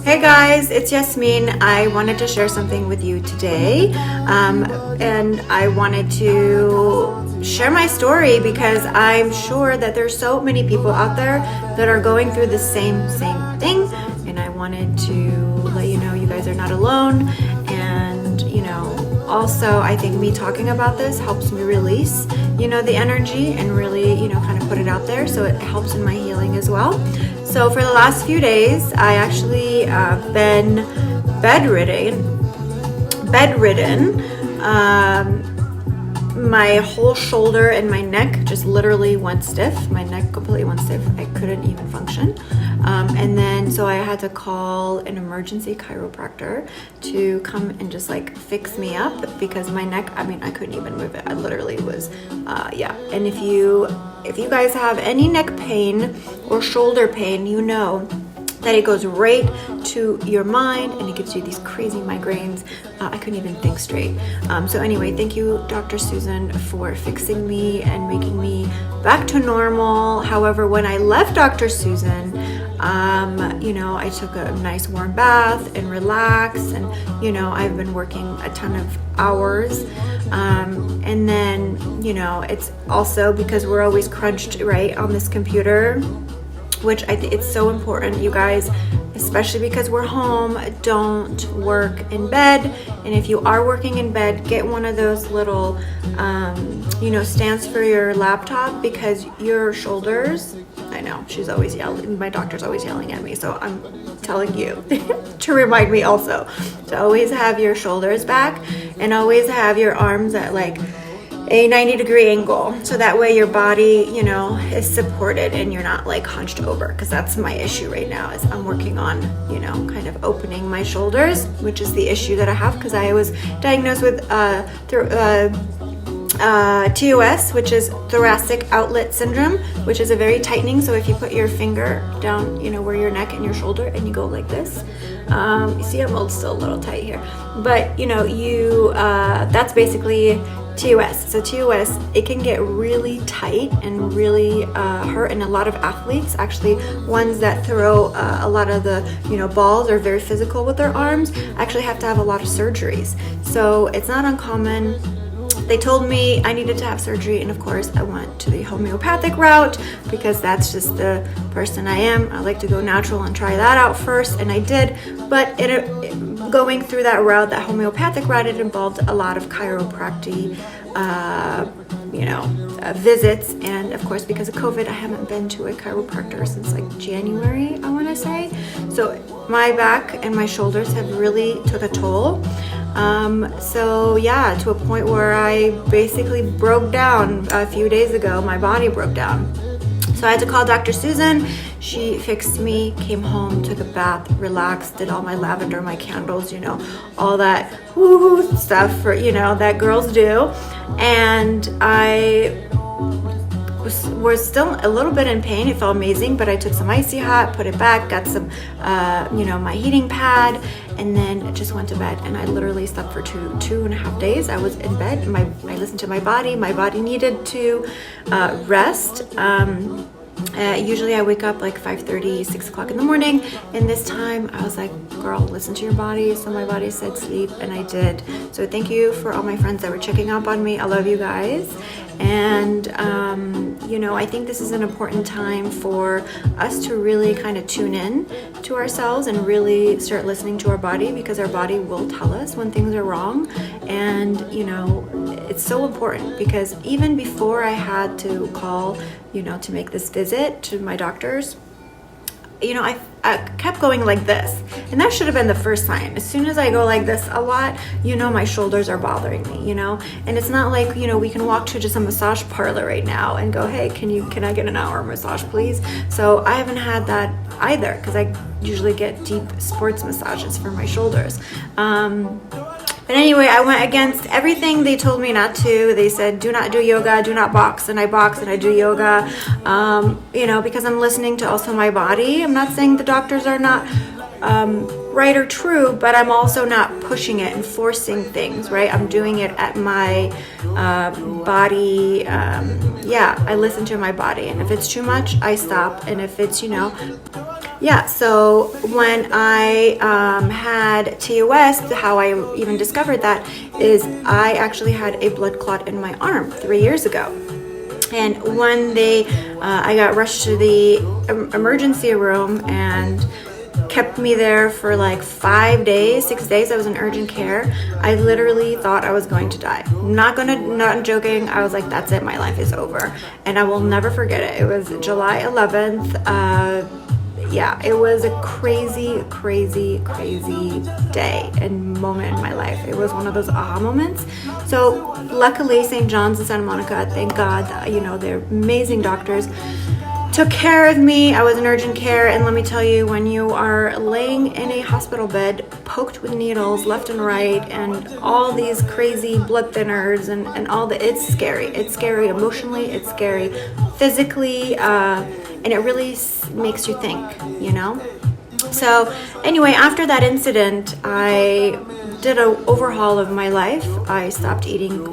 Hey guys, it's Yasmine. I wanted to share something with you today, and I wanted to share my story because I'm sure that there's so many people out there that are going through the same thing, and I wanted to let you know you guys are not alone. And also I think me talking about this helps me release the energy and really kind of put it out there, so it helps in my healing as well. So for the last few days, I actually been bedridden. My whole shoulder and my neck just literally went stiff. My neck completely went stiff. I couldn't even function. And then so I had to call an emergency chiropractor to come and just like fix me up because my neck, I couldn't even move it. I literally was, And if you guys have any neck pain or shoulder pain, you know that it goes right to your mind and it gives you these crazy migraines. I couldn't even think straight. So anyway, thank you, Dr. Susan, for fixing me and making me back to normal. However, when I left Dr. Susan, I took a nice warm bath and relaxed, and I've been working a ton of hours. And then, it's also because we're always crunched right on this computer, which I think it's so important, you guys, especially because we're home. Don't work in bed. And if you are working in bed, get one of those little, stands for your laptop, because your shoulders, I know, she's always yelling. My doctor's always yelling at me. So I'm telling you to remind me also to always have your shoulders back and always have your arms at like a 90-degree angle, so that way your body is supported and you're not like hunched over, because that's my issue right now. Is I'm working on kind of opening my shoulders, which is the issue that I have because I was diagnosed with TOS, which is thoracic outlet syndrome, which is a very tightening. So if you put your finger down where your neck and your shoulder and you go like this, you see I'm still a little tight here, but that's basically TOS. So TOS, it can get really tight and really hurt, and a lot of athletes, actually ones that throw a lot of the balls, are very physical with their arms, actually have to have a lot of surgeries. So it's not uncommon. They told me I needed to have surgery, and of course I went to the homeopathic route because that's just the person I am. I like to go natural and try that out first, and I did. But going through that route, that homeopathic route, it involved a lot of chiropractic visits, and of course because of COVID I haven't been to a chiropractor since like January, I want to say. So my back and my shoulders have really took a toll. To a point where I basically broke down a few days ago. My body broke down. So I had to call Dr. Susan. She fixed me, came home, took a bath, relaxed, did all my lavender, my candles, all that woo stuff for, that girls do. And I was still a little bit in pain. It felt amazing, but I took some icy hot, put it back, got some, my heating pad, and then just went to bed. And I literally slept for two and a half days. I was in bed. I listened to my body. My body needed to rest. Usually I wake up like 5:30, 6 o'clock in the morning, and this time I was like, girl, listen to your body. So my body said sleep, and I did. So thank you for all my friends that were checking up on me. I love you guys. And I think this is an important time for us to really kind of tune in to ourselves and really start listening to our body, because our body will tell us when things are wrong. And it's so important, because even before I had to call to make this visit to my doctors, I kept going like this, and that should have been the first sign. As soon as I go like this a lot, my shoulders are bothering me, and it's not like, we can walk to just a massage parlor right now and go, hey, can I get an hour massage, please? So I haven't had that either, because I usually get deep sports massages for my shoulders. But anyway, I went against everything they told me not to. They said, do not do yoga, do not box. And I box and I do yoga, because I'm listening to also my body. I'm not saying the doctors are not right or true, but I'm also not pushing it and forcing things, right? I'm doing it at my body. I listen to my body. And if it's too much, I stop. And if it's, yeah, so when I had TOS, how I even discovered that is I actually had a blood clot in my arm 3 years ago. And when I got rushed to the emergency room and kept me there for like 5 days, 6 days. I was in urgent care. I literally thought I was going to die. Not joking. I was like, that's it. My life is over. And I will never forget it. It was July 11th. Yeah, it was a crazy, crazy, crazy day and moment in my life. It was one of those aha moments. So luckily, St. John's in Santa Monica, thank God, they're amazing doctors, took care of me. I was in urgent care, and let me tell you, when you are laying in a hospital bed, poked with needles left and right, and all these crazy blood thinners and all it's scary. It's scary emotionally, it's scary physically, and it really makes you think, So anyway, after that incident, I did an overhaul of my life. I stopped eating,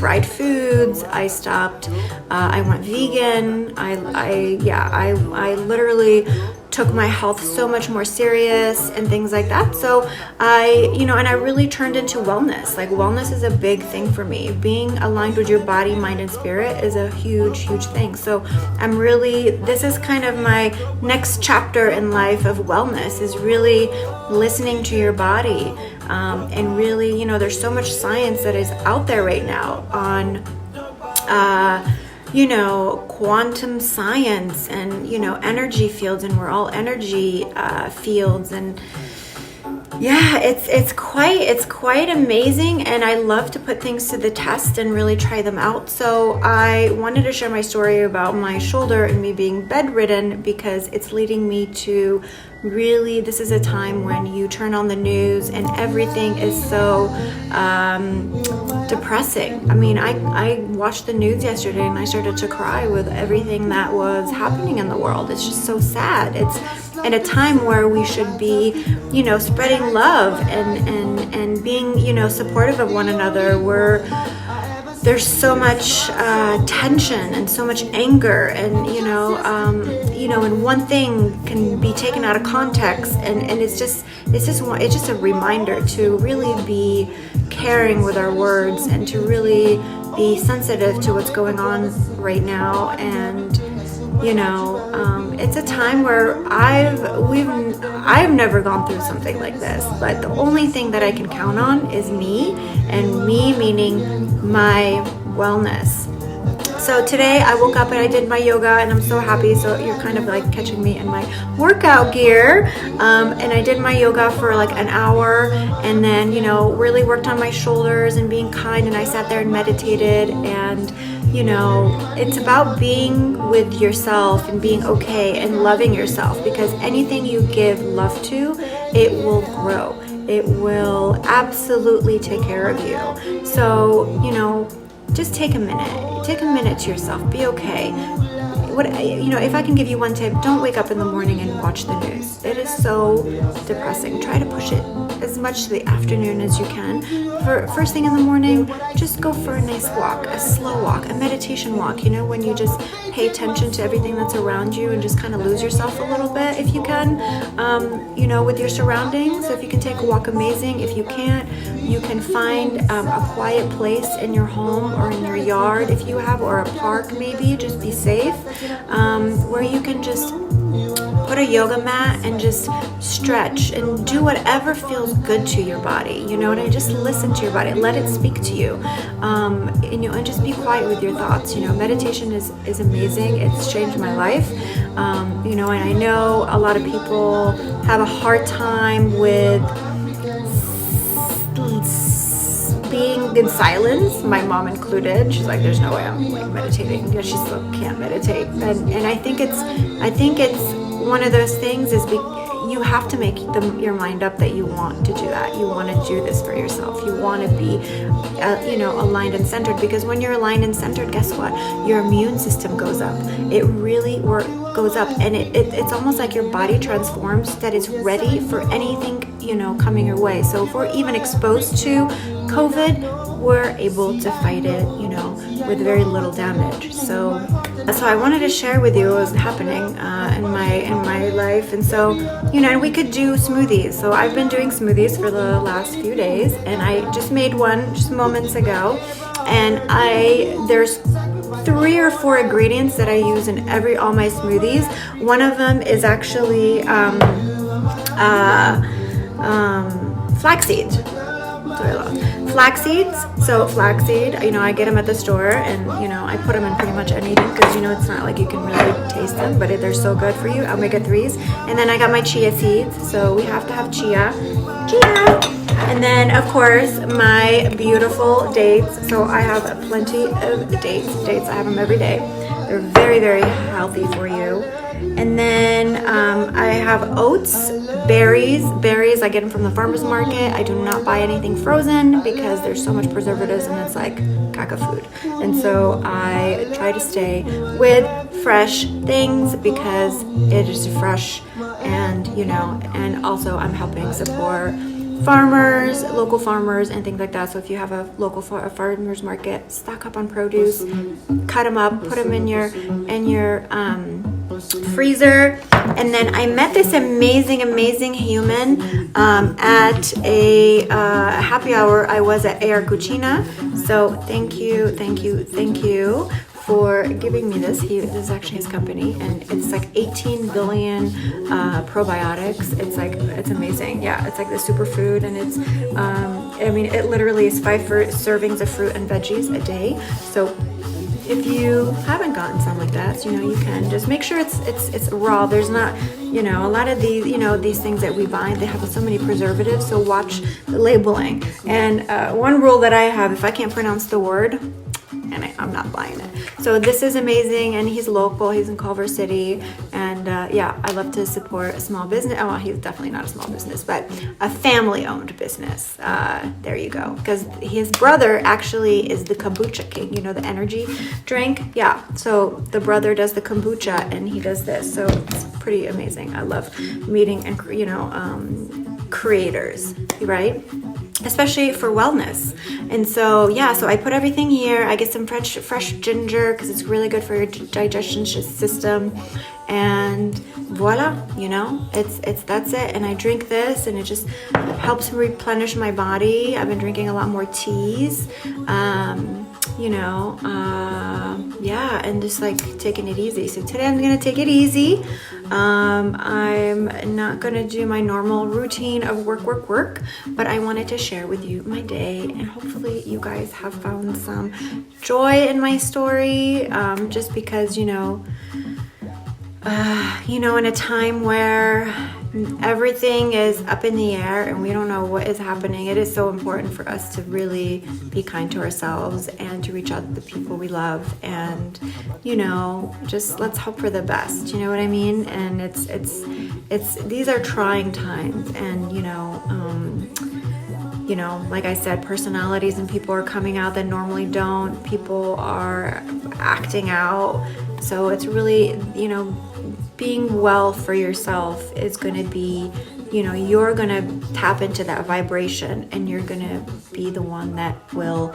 fried foods. I stopped, I went vegan. I literally took my health so much more serious and things like that. So and I really turned into wellness. Like, wellness is a big thing for me. Being aligned with your body, mind, and spirit is a huge, huge thing. So this is kind of my next chapter in life of wellness, is really listening to your body. And really, there's so much science that is out there right now on, quantum science and, energy fields, and we're all energy fields. And yeah, it's quite amazing, and I love to put things to the test and really try them out. So I wanted to share my story about my shoulder and me being bedridden, because it's leading me to really, this is a time when you turn on the news and everything is so depressing. I mean, I watched the news yesterday and I started to cry with everything that was happening in the world. It's just so sad. It's in a time where we should be, spreading love and being, supportive of one another. There's so much tension and so much anger, and and one thing can be taken out of context, and it's just a reminder to really be caring with our words and to really be sensitive to what's going on right now. And it's a time where I've never gone through something like this, but the only thing that I can count on is me, and me meaning my wellness. So today I woke up and I did my yoga, and I'm so happy. So you're kind of like catching me in my workout gear. And I did my yoga for like an hour, and then, really worked on my shoulders and being kind. And I sat there and meditated, and it's about being with yourself and being okay and loving yourself, because anything you give love to, it will grow. It will absolutely take care of you. So, just take a minute to yourself. Be okay. If I can give you one tip, don't wake up in the morning and watch the news. It is so depressing. Try to push it as much to the afternoon as you can. For first thing in the morning, just go for a nice walk, a slow walk, a meditation walk, when you just pay attention to everything that's around you and just kind of lose yourself a little bit if you can, with your surroundings. So if you can take a walk, amazing. If you can't, you can find a quiet place in your home or in your yard if you have, or a park maybe, just be safe, where you can just put a yoga mat and just stretch and do whatever feels good to your body. Just listen to your body, let it speak to you, and just be quiet with your thoughts. Meditation is amazing. It's changed my life, and I know a lot of people have a hard time with being in silence, my mom included. She's like, there's no way I'm like meditating. She still can't meditate. And I think it's one of those things is you have to make your mind up that you want to do that. You want to do this for yourself. You want to be, aligned and centered, because when you're aligned and centered, guess what? Your immune system goes up. It really goes up, and it's almost like your body transforms, that it's ready for anything, coming your way. So if we're even exposed to COVID, we're able to fight it, with very little damage. So I wanted to share with you what was happening in my life. And so, you know, and we could do smoothies. So I've been doing smoothies for the last few days, and I just made one just moments ago. And there's 3 or 4 ingredients that I use in all my smoothies. One of them is actually flaxseed. Flax seeds. So flaxseed, you know, I get them at the store, and you know, I put them in pretty much anything because you know it's not like you can really taste them, but they're so good for you. Omega-3s. And then I got my chia seeds, so we have to have chia. And then of course my beautiful dates. So I have plenty of dates. I have them every day. They're very, very healthy for you. And then I have oats, berries. I get them from the farmer's market. I do not buy anything frozen because there's so much preservatives and it's like caca food. And so I try to stay with fresh things because it is fresh, and you know, and also I'm helping support farmers, local farmers and things like that. So if you have a local farmer's market, stock up on produce, cut them up, put them in your freezer. And then I met this amazing human at a happy hour. I was at AR Cucina. So thank you for giving me this. This is actually his company, and it's like 18 billion probiotics. It's amazing. Yeah, it's like the superfood, and it's I mean, it literally is 5 servings of fruit and veggies a day. So if you haven't gotten some like that, you know, you can just make sure it's raw. There's not, you know, a lot of these, you know, these things that we buy, they have so many preservatives. So watch the labeling. And one rule that I have, if I can't pronounce the word, and I'm not buying it. So this is amazing, and he's local. He's in Culver City, and yeah, I love to support a small business. Oh, well, he's definitely not a small business, but a family-owned business. There you go. Because his brother actually is the kombucha king. You know, the energy drink. Yeah. So the brother does the kombucha, and he does this. So it's pretty amazing. I love meeting and you know creators, right? Especially for wellness. And so yeah, so I put everything here. I get some fresh ginger because it's really good for your digestion system, and voila, you know, that's it. And I drink this, and it just helps replenish my body. I've been drinking a lot more teas, you know, yeah, and just like taking it easy. So today I'm gonna take it easy. I'm not gonna do my normal routine of work, but I wanted to share with you my day, and hopefully you guys have found some joy in my story, just because, you know, in a time where everything is up in the air and we don't know what is happening, it is so important for us to really be kind to ourselves and to reach out to the people we love, and you know, just let's hope for the best, you know what I mean? And it's these are trying times, and you know, like I said, personalities and people are coming out that normally don't. People are acting out. So it's really, you know, being well for yourself is going to be, you know, you're going to tap into that vibration, and you're going to be the one that will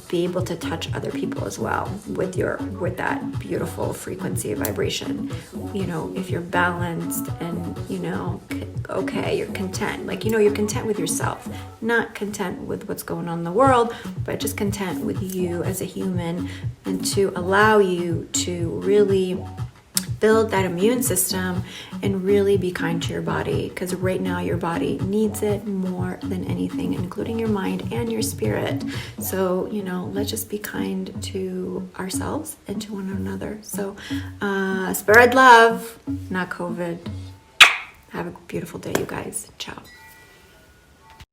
be able to touch other people as well with that beautiful frequency of vibration. You know, if you're balanced and, you know, okay, you're content, like, you know, you're content with yourself, not content with what's going on in the world, but just content with you as a human, and to allow you to really build that immune system and really be kind to your body, because right now your body needs it more than anything, including your mind and your spirit. So, you know, let's just be kind to ourselves and to one another. So spread love, not COVID. Have a beautiful day, you guys. Ciao.